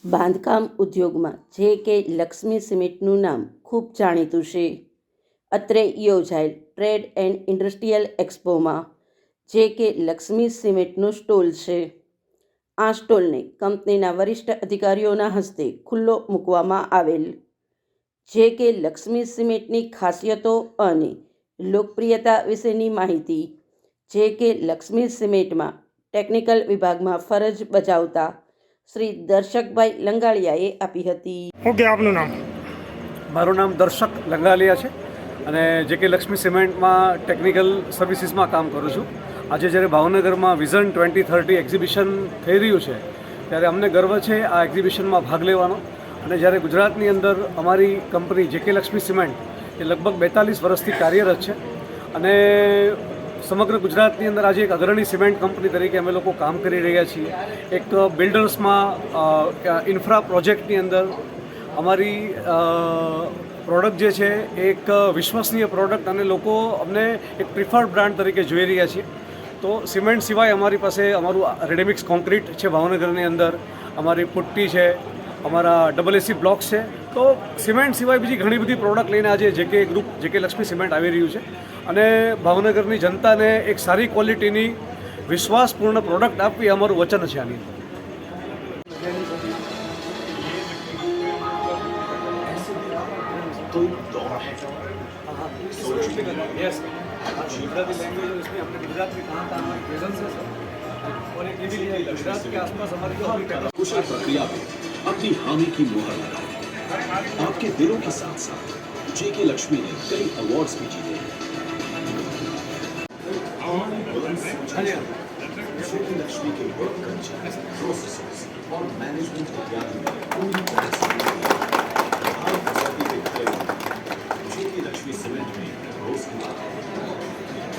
બાંધકામ ઉદ્યોગમાં જે કે લક્ષ્મી સિમેન્ટનું નામ ખૂબ જાણીતું છે. અત્રે યોજાયેલ ટ્રેડ એન્ડ ઇન્ડસ્ટ્રીયલ એક્સપોમાં જે કે લક્ષ્મી સિમેન્ટનો સ્ટોલ છે. આ સ્ટોલને કંપનીના વરિષ્ઠ અધિકારીઓના હસ્તે ખુલ્લો મૂકવામાં આવેલ. જે કે લક્ષ્મી સિમેન્ટની ખાસિયતો અને લોકપ્રિયતા વિશેની માહિતી જે કે લક્ષ્મી સિમેન્ટમાં ટેકનિકલ વિભાગમાં ફરજ બજાવતા શ્રી દર્શકભાઈ લંગાળિયાએ આપી હતી. ઓકે, આપનું નામ? મારું નામ દર્શક લંગાલિયા છે અને જે કે લક્ષ્મી સિમેન્ટમાં ટેકનિકલ સર્વિસીસમાં કામ કરું છું. આજે જ્યારે ભાવનગરમાં વિઝન 2030 એક્ઝિબિશન થઈ રહ્યું છે ત્યારે અમને ગર્વ છે આ એક્ઝિબિશનમાં ભાગ લેવાનો. અને જ્યારે ગુજરાતની અંદર અમારી કંપની જે કે લક્ષ્મી સિમેન્ટ એ લગભગ 42 વર્ષથી કાર્યરત છે અને સમગ્ર ગુજરાતની અંદર આજે એક અગ્રણી સિમેન્ટ કંપની તરીકે અમે લોકો કામ કરી રહ્યા છીએ. એક બિલ્ડર્સમાં ઇન્ફ્રા પ્રોજેક્ટની અંદર અમારી પ્રોડક્ટ જે છે એક વિશ્વસનીય પ્રોડક્ટ અને લોકો અમને એક પ્રિફર્ડ બ્રાન્ડ તરીકે જોઈ રહ્યા છીએ. તો સિમેન્ટ સિવાય અમારી પાસે અમારું રેડીમિક્સ કોન્ક્રીટ છે ભાવનગરની અંદર, અમારી પુટ્ટી છે, અમારા AC બ્લોક્સ છે. તો સિમેન્ટ સિવાય બીજી ઘણી બધી પ્રોડક્ટ લઈને આજે જે કે ગ્રુપ જે કે લક્ષ્મી સિમેન્ટ આવી રહ્યું છે અને ભાવનગરની જનતાને એક સારી ક્વોલિટીની વિશ્વાસપૂર્ણ પ્રોડક્ટ આપવી અમારું વચન છે. આની ગુજરાતી लैंग्वेज और इसमें हमने गुजरात में कहा था हमारी प्रेजेंस है सर और एक ये भी लिया गुजरात के आसपास हमारी जो कुशल प्रक्रिया में अपनी हामी की मुहर लगाई. आपके दिलों के साथ साथ जेके लक्ष्मी ने कई अवार्ड्स भी जीते हैं. जेके लक्ष्मी के वर्क कल्चर, प्रोसेसेस और मैनेजमेंट इत्यादि में पूरी तरह से जेके लक्ष्मी सीमेंट में रोज की बात है.